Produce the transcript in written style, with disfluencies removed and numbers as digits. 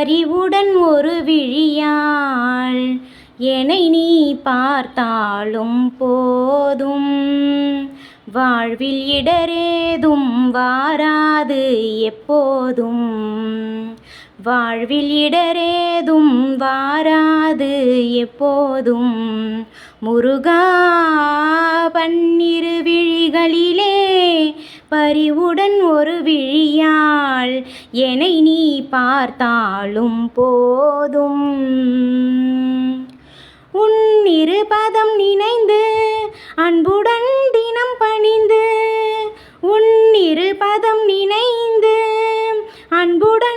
பரிவுடன் ஒரு விழியால் என்னை நீ பார்த்தாலும் போதும். வாழ்வில் இடரேதும் வாராது எப்போதும். வாழ்வில் இடரேதும் வாராது எப்போதும். முருகா பன்னிரு விழிகளிலே பரிவுடன் ஒரு விழியால் என்னை நீ பார்த்தாலும் போதும். உன் இருபதம் நினைந்து அன்புடன் தினம் பணிந்து, உன் இருபதம் நினைந்து அன்புடன்